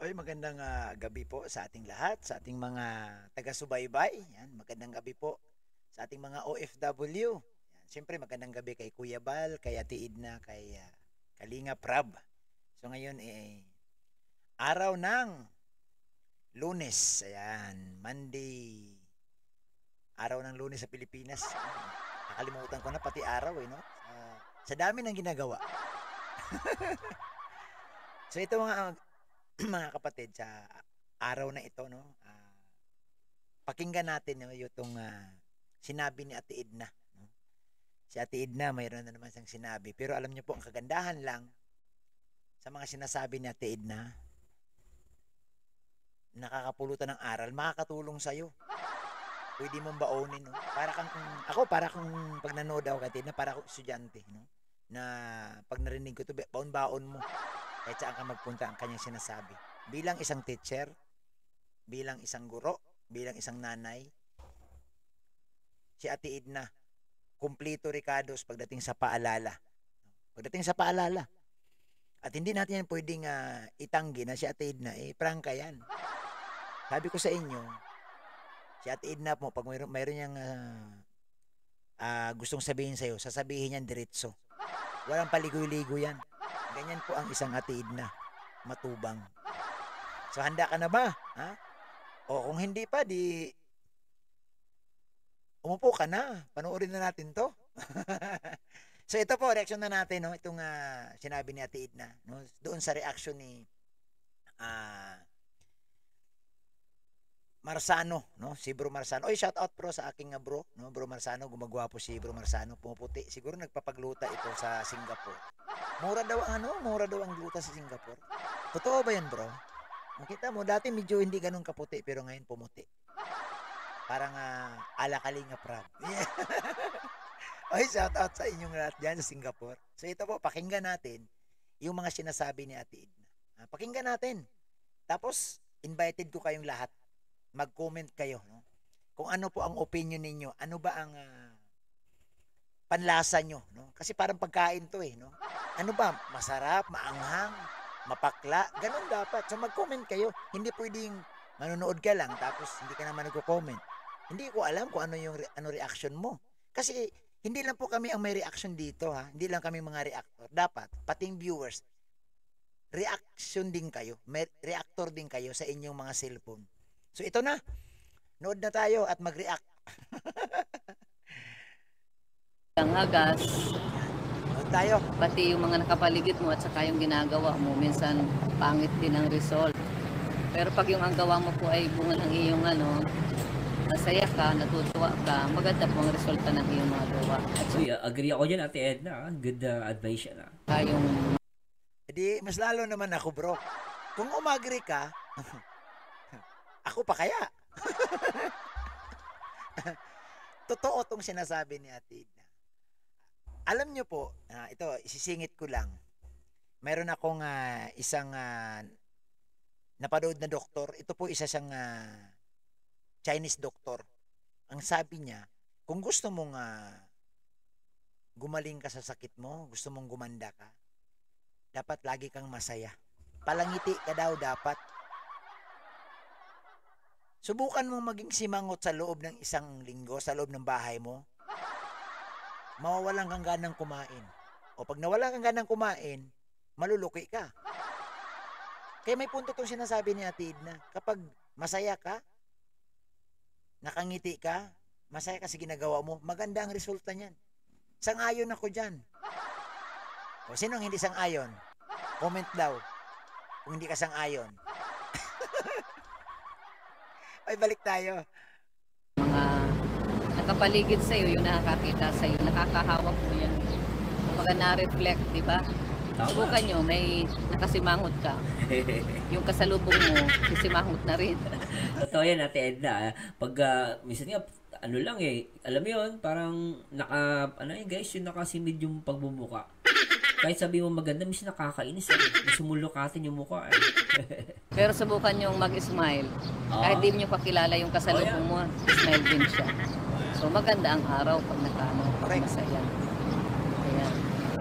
Ay, magandang gabi po sa ating lahat, sa ating mga taga-subaybay. Yan, magandang gabi po sa ating mga OFW. Yan, siyempre magandang gabi kay Kuya Bal, kay Ate Idna, kay Kalinga Prab. So ngayon araw ng Lunes. Ayan, Monday. Araw ng Lunes sa Pilipinas. Nakalimutan ko na pati araw no. Sa dami ng ginagawa. So ito mga mga kapatid, sa araw na ito no, pakinggan natin no, yung sinabi ni Ate Edna no? Si Ate Edna mayroon na naman siyang sinabi, pero alam niyo po ang kagandahan lang sa mga sinasabi ni Ate Edna, nakakapulutan ng aral, makakatulong sa iyo, pwede mong baonin no? Para kung pag nanood ako kay Ate Edna, para akong estudyante no, na pag narinig ko to, baon mo kahit saan ka magpunta ang kanyang sinasabi. Bilang isang teacher, bilang isang guro, bilang isang nanay, si Ate Edna, kumplito Ricardos pagdating sa paalala. Pagdating sa paalala. At hindi natin yan pwedeng itanggi na si Ate Edna, prangka yan. Sabi ko sa inyo, si Ate Edna po, pag mayroon niyang gustong sabihin sa'yo, sasabihin niyan diretso. Walang paligoy-ligoy yan. Ganyan po ang isang Ate Edna, matubang. So handa ka na ba? Ha? O kung hindi pa, di umupo ka na. Panoorin na natin to. So ito po, reaction na natin no, itong sinabi ni Ate Edna no, doon sa reaction ni Marsano, no? Si Bro Marsano. Oy, shout out bro sa aking bro, no? Bro Marsano, gumagwapo si Bro Marsano, pumuputi. Siguro nagpapagluta ito sa Singapore. Mura daw ang gluta sa Singapore. Totoo ba 'yan, bro? Makita mo, dati medyo hindi ganun kaputi, pero ngayon pumuti. Parang ala Kalinga Prab. Yeah. Oy, shout out sa inyong lahat diyan sa Singapore. So ito po, pakinggan natin yung mga sinasabi ni Ate Edna. Pakinggan natin. Tapos invited ko kayong lahat. Mag-comment kayo no? Kung ano po ang opinion ninyo, ano ba ang panlasa nyo no? Kasi parang pagkain to no? Ano ba, masarap, maanghang, mapakla, ganun dapat. So mag-comment kayo. Hindi pwedeng manonood ka lang tapos hindi ka naman nagko-comment. Hindi ko alam kung ano yung reaction mo, kasi hindi lang po kami ang may reaction dito ha, hindi lang kami mga reactor. Dapat pating viewers, reaction din kayo, may reactor din kayo sa inyong mga cellphone. So ito na, nood na tayo at mag-react. Ang hagas, nood tayo. pati yung mga nakapaligid mo at saka yung ginagawa mo, minsan pangit din ang result. Pero pag yung ang gawa mo po ay bunga ng iyong masaya ka, natutuwa ka, maganda po ang resulta ng iyong mga gawa. Uy, agree ako dyan, Ate Edna. Good advice yan. Yung Edi, mas lalo naman ako bro. Kung umagri ka, ako pa kaya? Totoo tong sinasabi ni Ate Edna. Alam nyo po, ito, isisingit ko lang. Mayroon akong isang napanood na doktor. Ito po isa siyang Chinese doktor. Ang sabi niya, kung gusto mong gumaling ka sa sakit mo, gusto mong gumanda ka, dapat lagi kang masaya. Palangiti ka daw dapat. Subukan mong maging simangot sa loob ng isang linggo, sa loob ng bahay mo. Mawawalan kang ganang kumain. O pag nawalan kang ganang kumain, maluluki ka. Kaya may punto itong sinasabi ni Ate Edna. Kapag masaya ka, nakangiti ka, masaya ka sa ginagawa mo, maganda ang resulta niyan. Sang-ayon ako dyan. O sinong hindi sang-ayon? Comment daw kung hindi ka sang-ayon. Ay, balik tayo. mga nakapaligid sa iyo, yung nakakakita sa iyo, nakakahawak mo yan. Kapag na-reflect, di ba? Subukan nyo, may nakasimangot ka. Yung kasalubong mo, sisimangot na rin. Totoo yan, Ate Edna. Pag, minsan nga, ano lang alam mo yun, parang guys, yung nakasimid yung pagbumuka. Kahit sabi mo maganda, minsan nakakainis. Gusto mo lukatin yung mukha. Pero subukan nyo mag-smile. Kahit di nyo kakilala yung kasalubong mo, smile din siya. So maganda ang araw pag masaya. Ayan.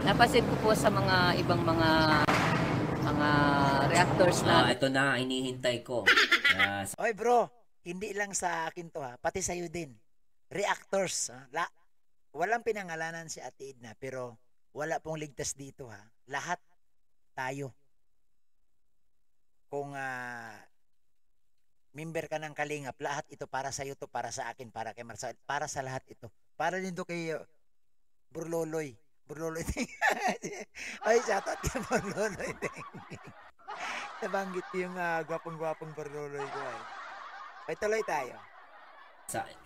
Napansin ko po sa mga ibang mga mga reactors na Ito na, hinihintay ko. Oy bro, hindi lang sa akin to ha, pati sa'yo din. Reactors. Ha? Walang pinangalanan si Ate Edna, pero wala pong ligtas dito ha. Lahat tayo. Kung member ka ng Kalingap, lahat ito para sa'yo to, para sa akin, para kay Marcel, para sa lahat ito. Para din to kay Burloloy. Burloloy. Ay, shoutout kay Burloloy. Nabanggit ko yung gwapong-gwapong Burloloy ko eh. Ay, tuloy tayo.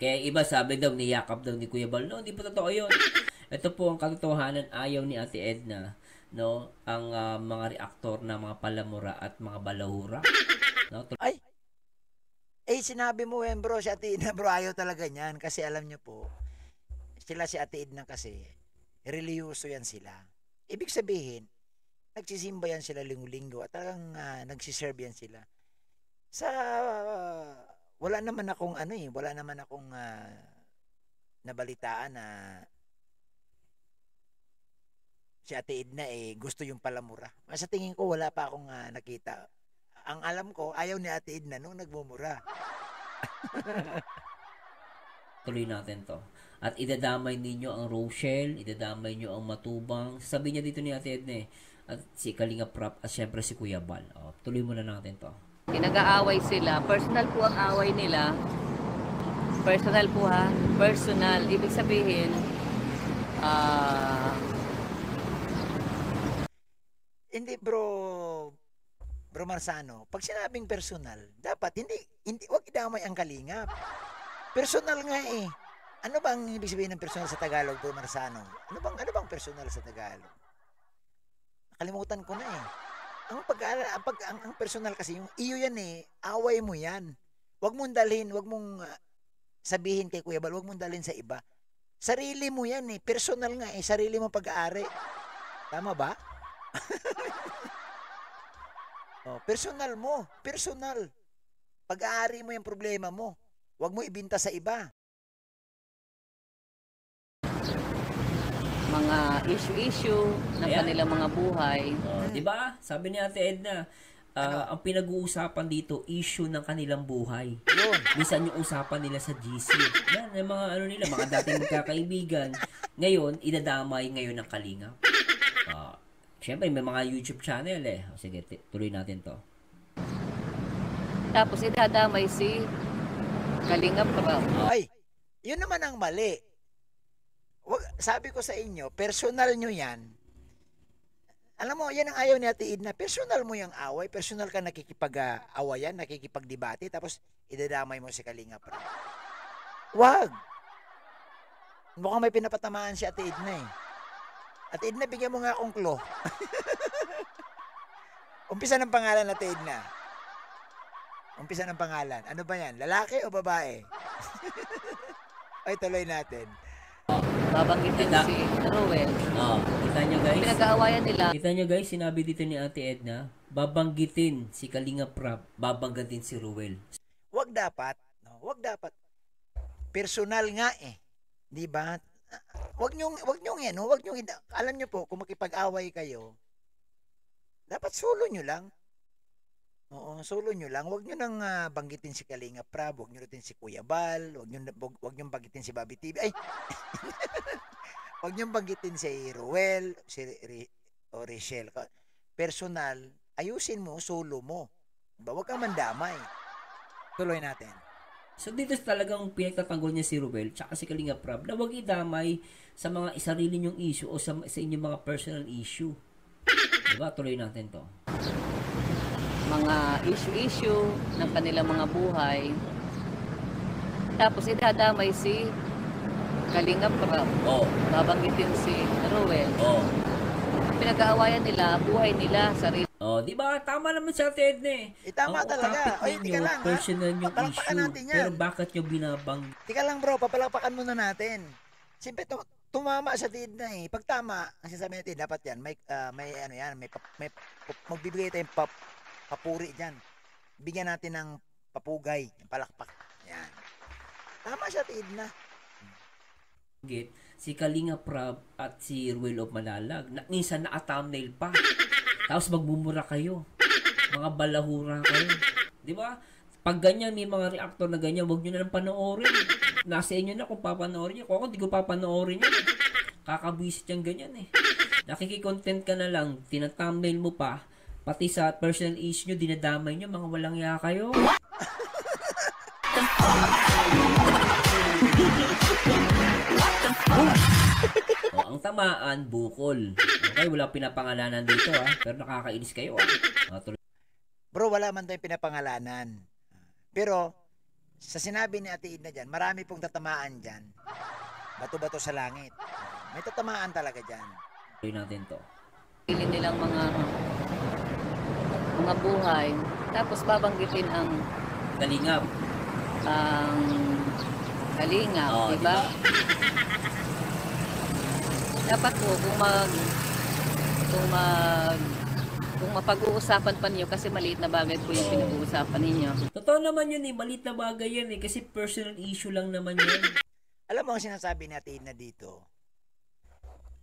Kaya iba sabi daw, niyakap daw ni Kuya Bal. No, hindi po totoo yun. Ito po ang katotohanan, ayaw ni Ate Edna, no, ang mga reaktor na mga palamura at mga balahura. No? Ay! Sinabi mo yan bro, si Ate Edna bro, ayaw talaga niyan. Kasi alam niyo po, sila si Ate Edna kasi, reliyoso yan sila. Ibig sabihin, nagsisimba yan sila linggo-linggo at talagang nagsiserve yan sila. Wala naman akong nabalitaan na si Ate Edna gusto yung palamura. Sa tingin ko wala pa akong nakita. Ang alam ko, ayaw ni Ate Edna nung nagmumura. Tuloy natin to. At idadamay ninyo ang Rochelle, idadamay nyo ang Matubang. Sabi niya dito ni Ate Edna at si Kalinga Prap at syempre si Kuya Bal. Tuloy muna natin to. nag-aaway sila. Personal po ang away nila. Personal po ha. Personal. Ibig sabihin, hindi bro Marsano, pag sinabing personal, dapat hindi wag idamay ang Kalingap. Personal nga eh. Ano bang ibig sabihin ng personal sa Tagalog, bro Marsano? Ano bang personal sa Tagalog? Nakalimutan ko na eh. Ang personal kasi yung iyo yan eh, away mo yan. Wag mong dalhin, wag mong sabihin kay Kuya Bal, wag mong dalhin sa iba. Sarili mo yan eh, personal nga eh, sarili mo pag-aari. Tama ba? Personal mo, personal. Pag-aari mo yung problema mo. Wag mo ibinta sa iba. Mga issue ng kanilang mga buhay. Di ba? Sabi ni Ate Edna, ang pinag-uusapan dito, issue ng kanilang buhay. Yun. Minsan yung usapan nila sa GC. Yan, yung mga mga dating magkakaibigan. Ngayon, idadamay ngayon ng Kalingap. Siyempre, may mga YouTube channel eh. Sige, tuloy natin to. Tapos idadamay si Kalingap Prap. Ay, yun naman ang mali. Sabi ko sa inyo, personal nyo yan. Alam mo, yan ang ayaw ni Ate Edna. Personal mo yung away. Personal ka nakikipag-awayan, nakikipagdebate, tapos idadamay mo si Kalingap Prap. Wag! Mukhang may pinapatamaan si Ate Edna eh. Ate Edna, bigyan mo nga akong clue. Umpisa ng pangalan, Ate Edna. Umpisa ng pangalan. Ano ba yan? Lalaki o babae? Ay, tuloy natin. Babanggitin si Rowell. Kita nyo guys? Pinag-aawayan nila. Kita nyo guys, sinabi dito ni Ate Edna, babanggitin si Kalinga Prap, babanggitin si Rowell. Wag dapat. No? Wag dapat. Personal nga eh. Di ba? Wag nyo yan. No? Alam nyo po, kung makipag-away kayo, dapat solo nyo lang. Oo, solo nyo lang. Wag nyo nang banggitin si Kalinga Prab, wag nyo natin si Kuya Bal, wag nyo banggitin si Bobby TV. Ay! Wag nyo banggitin si Ruel, o Rachel. Personal, ayusin mo, solo mo. Diba? Wag kang mandamay. Tuloy natin. So dito talagang pinagtatanggol niya si Ruel tsaka si Kalinga Prab na wag idamay sa mga sarili nyong issue o sa inyong mga personal issue. Diba? Tuloy natin to. Mga issue ng kanilang mga buhay. Tapos idadamay si Kalingap Prab. Babanggitin si Rowell. Pinag-aawayan nila, buhay nila, sarili. Di ba? Tama naman sa Ate Edna eh. Tama talaga. Topic ninyo, personal yung issue. Natin yan. Pero bakit nyo binabang... Tika lang bro, papalakpakan muna natin. Siyempre, tumama sa Ate Edna eh. Pag tama, ang sasabi natin, dapat yan, may magbibigay tayong papuri dyan. Bigyan natin ng papugay, ng palakpak. Yan. Tama siya, Ate Edna. Si Kalinga Prab at si Ruel of Malalag. Minsan naka-thumbnail pa. Tapos magmumura kayo. Mga balahura kayo. Di ba? Pag ganyan, may mga reactor na ganyan, huwag nyo na lang panoorin. Nasa inyo na kung papanoorin nyo. Kung ako, di ko papanoorin yun. Kakabwisit yung ganyan eh. Nakikikontent ka na lang, tinathumbnail mo pa, pati sa personal issue nyo, dinadamay nyo, mga walang ya kayo. Ang tamaan, bukol. Okay, wala pinapangalanan dito pero nakakainis kayo Bro, wala man tayong pinapangalanan. Pero, sa sinabi ni Ate Edna dyan, marami pong tatamaan dyan. Bato-bato sa langit. May tatamaan talaga dyan. Tuloy natin to. Pili nilang mga buhay. Tapos babanggitin ang Kalingap. kalingap, Oh, diba? Dapat po kung mapag-uusapan pa niyo kasi maliit na bagay po yung pinag-uusapan ninyo. Totoo naman yun maliit na bagay yan kasi personal issue lang naman yun. Alam mo ang sinasabi natin na dito,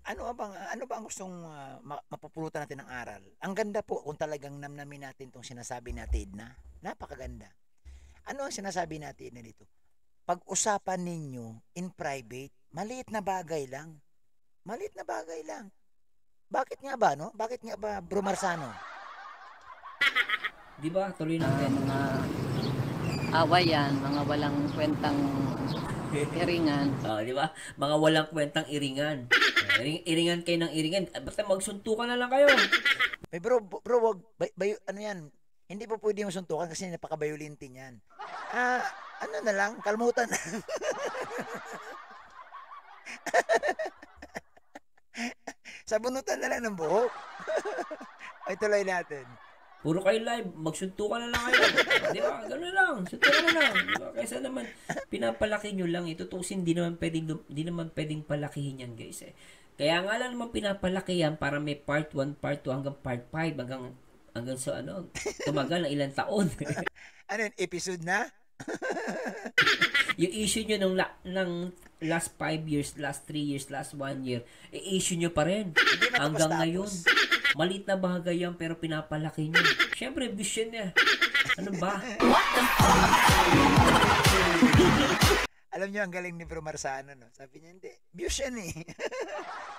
ano ba ang gustong mapupulutan natin ng aral? Ang ganda po kung talagang namnamin natin itong sinasabi natin na napakaganda. Ano ang sinasabi natin na dito? Pag-usapan ninyo in private, maliit na bagay lang. Maliit na bagay lang. Bakit nga ba, no? Bakit nga ba, Bro Marzano? Di ba? Tuloy natin. Mga away yan, mga walang kwentang iringan. Di ba? Mga walang kwentang iringan. Iringan kayo ng iringan. Basta magsuntukan na lang kayo. May bro, wag, ano yan? Hindi po pwede yung suntukan kasi napaka-violente niyan. Ano na lang, kalmutan. Sabunutan na lang ng buhok. Ay, tuloy natin. Puro kayo live, magsuntukan na lang kayo. Di ba? Gano'n lang. Suntukan na lang. Di ba? Kaysa naman, pinapalaki nyo lang. Itutusin, di naman pwedeng palakihin yan, guys. Kaya nga lang naman pinapalaki yan para may part 1, part 2, hanggang part 5, hanggang sa tumagal ng ilang taon. Ano yun, episode na? Yung issue nyo ng last 5 years, last 3 years, last 1 year, issue nyo pa rin. Hanggang ngayon. Maliit na bagay yan pero pinapalaki nyo. Siyempre, vision niya. Ano ba? Alam nyo, ang galing ni Bro Marzano, no? Sabi niya, hindi. Views yan eh.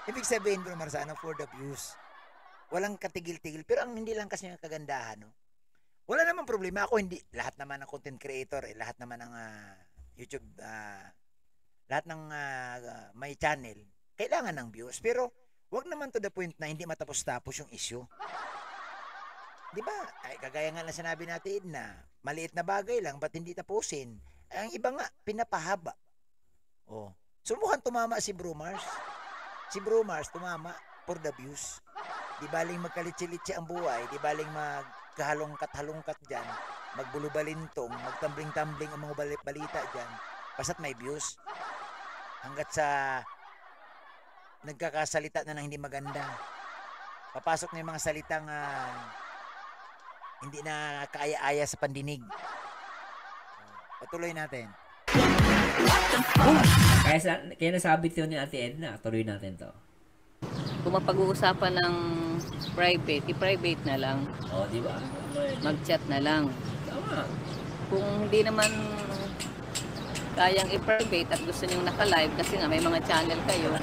Ibig sabihin, Bro Marzano, for the views. Walang katigil-tigil. Pero ang hindi lang kasi yung kagandahan, no? Wala namang problema. Ako hindi. Lahat naman ng content creator, lahat naman ng YouTube, lahat ng may channel, kailangan ng views. Pero, wag naman to the point na hindi matapos-tapos yung issue. Di ba? Ay, kagaya nga lang sinabi natin na maliit na bagay lang, ba't hindi tapusin? Ang iba nga, pinapahaba. Oh. Sumukan tumama si Bro Mars. Si Bro Mars tumama for the views. Di baling magkalitsi-litsi ang buhay, di baling magkahalongkat-halongkat dyan, magbulubalintong, magtambling-tambling ang mga balita dyan, basta't may views. Hanggat sa nagkakasalita na ng hindi maganda. Papasok na yung mga salitang hindi na kaaya-aya sa pandinig. Patuloy natin. Kaya nasabi ito ni Ate Edna. Tuloy natin to. Kung mapag-uusapan ng private, i-private na lang. Di ba? Mag-chat na lang. Tama. Kung hindi naman kayang i-private at gusto nyo naka-live kasi nga may mga channel kayo.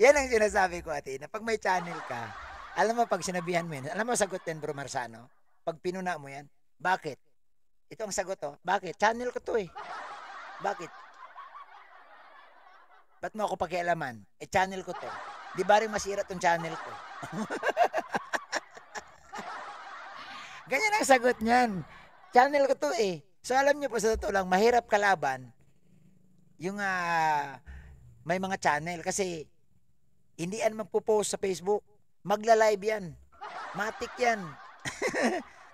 Yan ang sinasabi ko, ate, na pag may channel ka, alam mo pag sinabihan mo yan, alam mo sagot yan, Bro Marzano? Pag pinuna mo yan, bakit? Ito ang sagot, bakit? Channel ko to eh. Bakit? Ba't mo ako pakialaman? Channel ko to. Di ba rin masira tong channel ko? Ganyan ang sagot niyan. Channel ko to eh. So alam niyo po sa totoo lang, mahirap kalaban yung may mga channel kasi hindi yan magpo-post sa Facebook. Magla-live yan. Matik yan.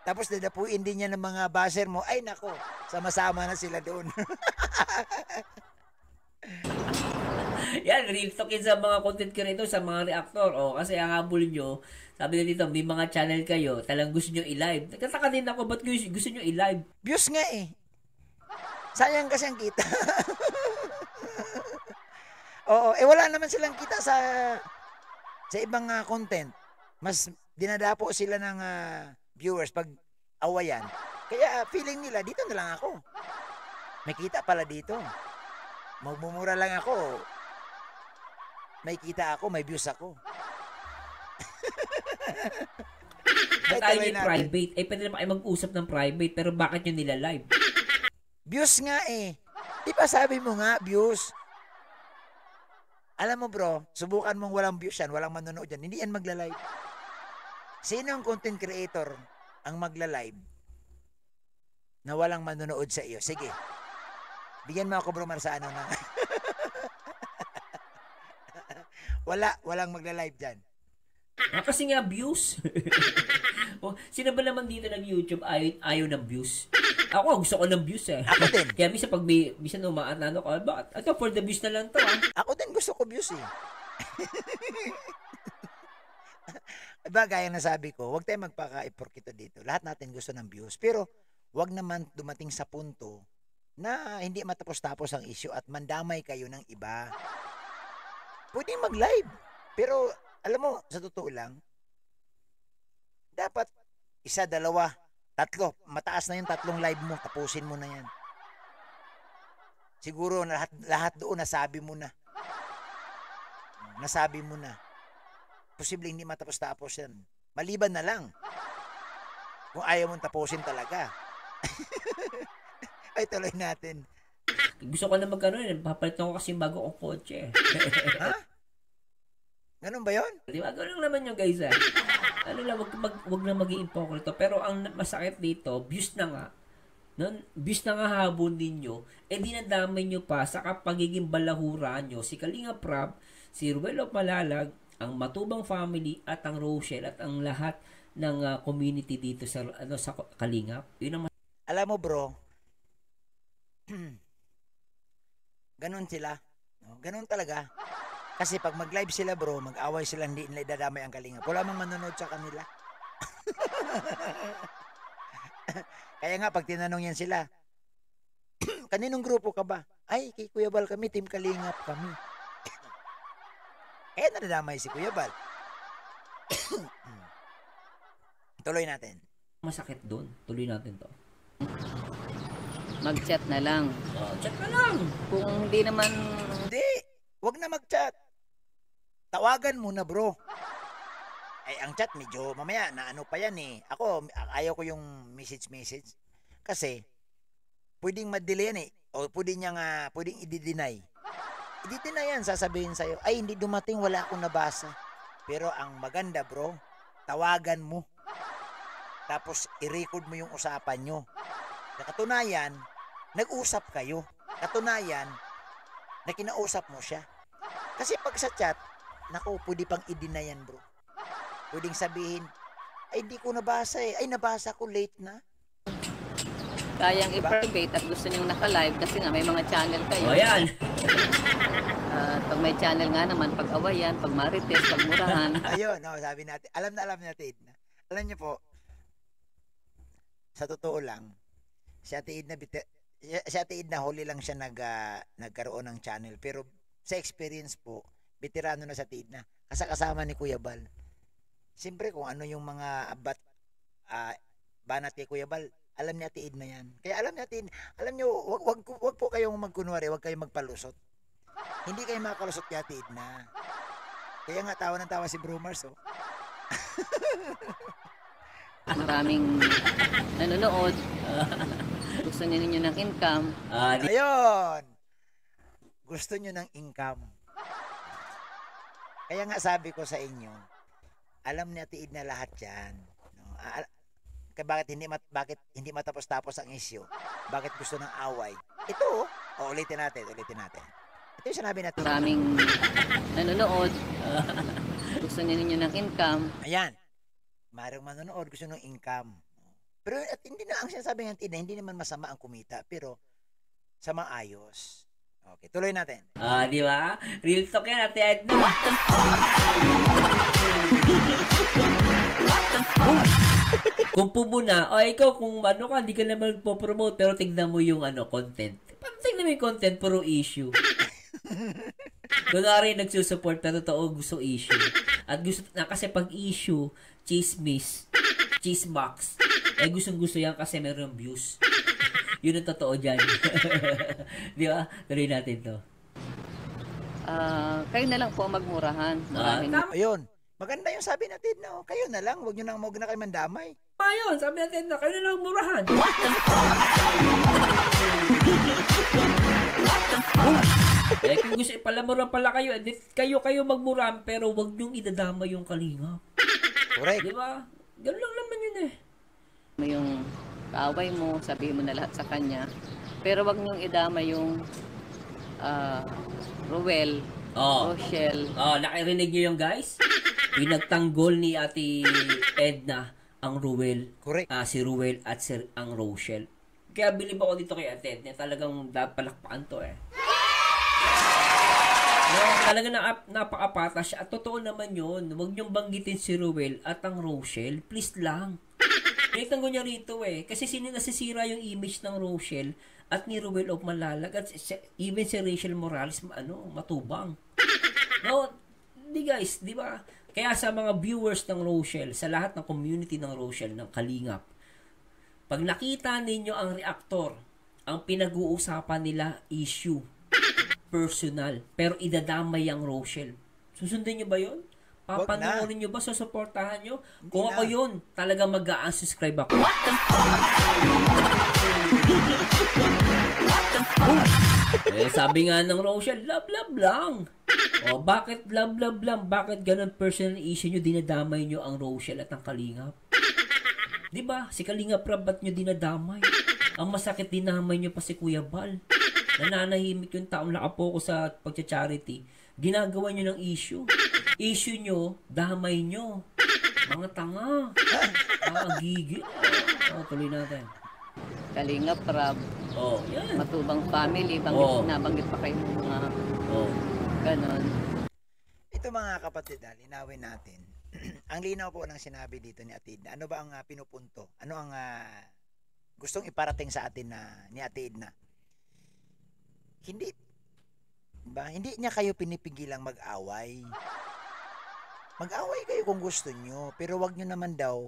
Tapos dadapuin din yan ng mga buzzer mo. Ay nako, sama-sama na sila doon. Yan, real talk sa mga content creator, sa mga reactor. Kasi ang habol nyo, sabi na dito, may mga channel kayo, talang gusto nyo i-live. Nagkataka din ako, ba't gusto nyo i-live? Views nga eh. Sayang kasi ang kita. Oo, wala naman silang kita Sa ibang content, mas dinadapo sila ng viewers pag awayan. Kaya feeling nila, dito na lang ako. May kita pala dito. Magmumura lang ako. May kita ako, may views ako. Ba't ayaw yung private? Eh, pwede naman kayo mag-usap ng private, pero bakit nyo nila live? Views nga eh. Di ba sabi mo nga, views? Alam mo bro, subukan mong walang views yan, walang manonood yan. Hindi yan magla-live. Sino ang content creator ang magla-live na walang manonood sa iyo? Sige. Bigyan mo ako bro Mar sa ano na. Walang magla-live dyan. Kasi nga views. Sino ba naman dito ng YouTube ayaw ng views? Ako, gusto ko ng views eh. Ako din. Kaya minsan pag minsan umaanano ko, bakit? Ito, for the views na lang to ah. Ako din gusto ko views eh. Diba, gaya na sabi ko, huwag tayo magpaka-iporkito dito. Lahat natin gusto ng views. Pero, huwag naman dumating sa punto na hindi matapos-tapos ang issue at mandamay kayo ng iba. Pwede mag-live. Pero, alam mo, sa totoo lang, dapat isa, dalawa, tatlo. Mataas na yung 3 live mo. Tapusin mo na yan. Siguro lahat doon nasabi mo na. Nasabi mo na. Posibleng hindi matapos-tapos yan. Maliban na lang. Kung ayaw mong tapusin talaga. Ay, tuloy natin. Gusto ko na papalitan ko kasi bago kong kotse. Ha? Ganun ba yun? Di ba? Ganun naman yung guys eh. Ano lang, wag na maging ipokrito. Pero ang masakit dito, views na nga. Views na nga habon ninyo, eh dinadamay nyo pa sa pagiging balahura nyo. Si Kalinga Prab, si Ruel of Malalag, ang Matubang Family, at ang Rochelle, at ang lahat ng community dito sa Kalingap. Yun ang alam mo bro, ganun sila. No? Ganun talaga. Kasi pag mag-live sila bro, mag-away sila, hindi nila idadamay ang Kalingap. Wala mang manonood sa kanila. Kaya nga, pag tinanong yan sila, kaninong grupo ka ba? Ay, kay Kuya Bal kami, Team Kalingap kami. Kaya nadadamay si Kuya Bal. Tuloy natin. masakit doon. Tuloy natin to. Mag-chat na lang. Chat na lang. Kung hindi naman... Hindi. Huwag na mag-chat. Tawagan muna bro. Ay, ang chat medyo mamaya na ano pa yan eh. Ako, ayaw ko yung message. Kasi, pwedeng ma-delay yan eh. O pwedeng i-deny. I-deny yan, sasabihin sa'yo, ay hindi dumating, wala akong nabasa. Pero ang maganda bro, tawagan mo. Tapos, i-record mo yung usapan nyo. Na katunayan, nag-usap kayo. Katunayan, na kinausap mo siya. Kasi pag sa chat, naku, pwede pang i-deny yan bro. Pwedeng sabihin, ay di ko nabasa eh. Ay nabasa ko late na. Kayang i-private at gusto niyong naka-live kasi nga may mga channel kayo. O yan. Pag may channel nga naman, pag awayan, pag marites, pag murahan. Ayun, no, sabi natin. Alam natin. Alam niyo po, sa totoo lang, si Ate Edna huli lang siya nagkaroon ng channel. Pero sa experience po, veterano na si Ate Edna. Kasama ni Kuya Bal. Siyempre kung ano yung mga banat kay Kuya Bal, alam ni Ate Edna yan. Kaya alam niyo, wag po kayong magkunwari, wag kayong magpalusot. Hindi kayo makalusot kay Ate Edna. Kaya nga tawa ng tawa si Bro Mars, oh. Maraming nanonood. Gusto niyo ninyo ng income. Ayun! Gusto niyo ng income. Kaya nga sabi ko sa inyo, alam ni Ate Edna lahat yan. No? Bakit hindi matapos-tapos ang issue? Bakit gusto ng away? Ito, ulitin natin. Ito yung sinabi natin. Maraming nanonood. Gusto niyo ninyo ng income. Ayan. Marang manonood, gusto ng income. Pero at hindi na ang sinasabi ng Ate Edna, hindi naman masama ang kumita, pero sa maayos. Okay, tuloy natin. Di ba? Real talk yan, Ate Edna. Kung pumuna, ikaw kung ano ka, hindi ka naman po-promote, pero tignan mo yung content. Tignan mo yung content, puro issue. Kunwari nagsusupport pero totoo gusto issue. At gusto na kasi pag issue, chismis, chisbox, gustong-gusto yan kasi meron views. Yun ang totoo dyan. Di ba? Tuloy natin to. Kayo na lang po magmurahan. Ayun. Maganda yung sabi natin, no? Kayo na lang, huwag na kayo mandamay. Ayun, sabi natin na kayo na lang murahan. Kung gusto ipalamura pala kayo, kayo magmurahan pero huwag niyong idadama yung Kalingap. Correct. Di ba? Ganun lang naman yun eh. Yung kaaway mo, sabihin mo na lahat sa kanya. Pero wag niyong idama yung Ruel, Rochelle. Nakirinig niyo yung guys? Pinagtanggol ni Ate Edna ang Ruel. Correct. Si Ruel at ang Rochelle. Kaya bilib ako dito kay Ate Edna. Talagang palakpakan to eh. No, talaga napakapata siya. At totoo naman yun. Huwag niyong banggitin si Ruel at ang Rochelle. Please lang. Pinagtanggol niya rito eh. Kasi nasisira yung image ng Rochelle at ni Ruel of Malalag. At even si Rachel Morales, matubang. No, di guys, di ba? Kaya sa mga viewers ng Rochelle, sa lahat ng community ng Rochelle, ng Kalingap, pag nakita ninyo ang reactor, ang pinag-uusapan nila issue, personal, pero idadamay ang Rochelle. Susundin nyo ba yun? Papanoorin nyo ba? Susuportahan nyo? Kung ako yun, talaga mag-unsubscribe ako. Sabi nga ng Rochelle, love lang. Bakit love lang? Bakit ganun personal issue nyo, dinadamay nyo ang Rochelle at ang Kalingap? Diba? Si Kalingap ba't nyo dinadamay? Ang masakit, dinamay nyo pa si Kuya Bal. Nananahimik yung taong nakapokus sa pagcha-charity. Ginagawa nyo ng issue. Issue nyo, damay nyo. Mga tanga. Gigil. Tuloy natin. Kalingap Rab. Yan. Matubang family. Nabanggit pa kayo ng mga ganon. Ito mga kapatid, linawin natin. Ang linaw po ng sinabi dito ni Ate Edna. Ano ba ang pinupunto? Ano ang gustong iparating sa atin ni Ate Edna? Hindi niya kayo pinipigilang mag-away. Mag-away kayo kung gusto nyo, pero wag nyo naman daw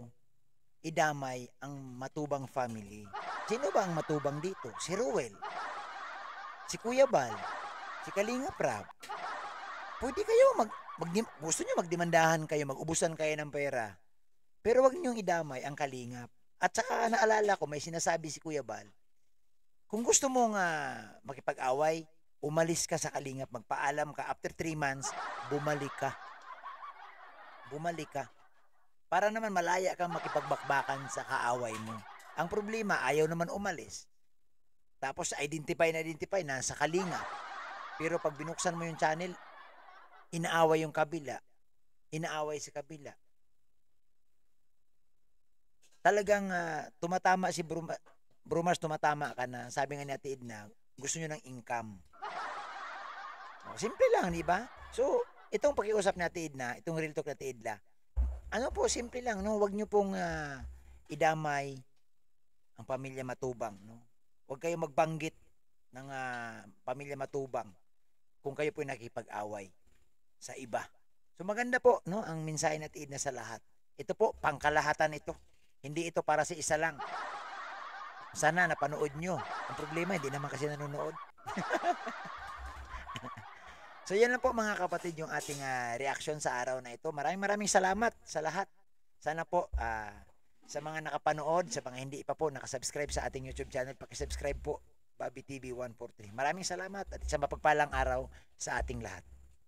idamay ang matubang family. Sino ba ang matubang dito? Si Ruel, si Kuya Bal, si Kalingap Rab. Pwede kayo gusto nyo magdemandahan kayo, mag-ubusan kayo ng pera. Pero wag nyo idamay ang Kalingap. At saka naalala ko, may sinasabi si Kuya Bal, kung gusto mong makipag-away, umalis ka sa Kalingap, magpaalam ka, after 3 months, bumalik ka. Para naman malaya kang makipagbakbakan sa kaaway mo. Ang problema, ayaw naman umalis. Tapos identify na sa Kalingap. Pero pag binuksan mo yung channel, inaaway yung kabila. Inaaway sa kabila. Talagang tumatama si Brumars, tumatama ka na. Sabi nga ni Ate Edna, gusto nyo ng income. Simple lang, di ba? So, itong pakiusap ni Ate Edna, itong real talk ni Ate Edna, simple lang, no? Huwag nyo pong idamay ang pamilya Matubang, no? Huwag kayo magbanggit ng pamilya Matubang kung kayo po nakipag-away sa iba. So, maganda po, no? Ang mensahe ni Ate Edna sa lahat. Ito po, pangkalahatan ito. Hindi ito para sa isa lang. Sana napanood nyo. Ang problema, hindi naman kasi nanonood. So yan lang po mga kapatid yung ating reaction sa araw na ito. Maraming salamat sa lahat. Sana po sa mga nakapanood, sa mga hindi pa po nakasubscribe sa ating YouTube channel, pakisubscribe po, Bobby TV 143. Maraming salamat at isang mapagpalang araw sa ating lahat.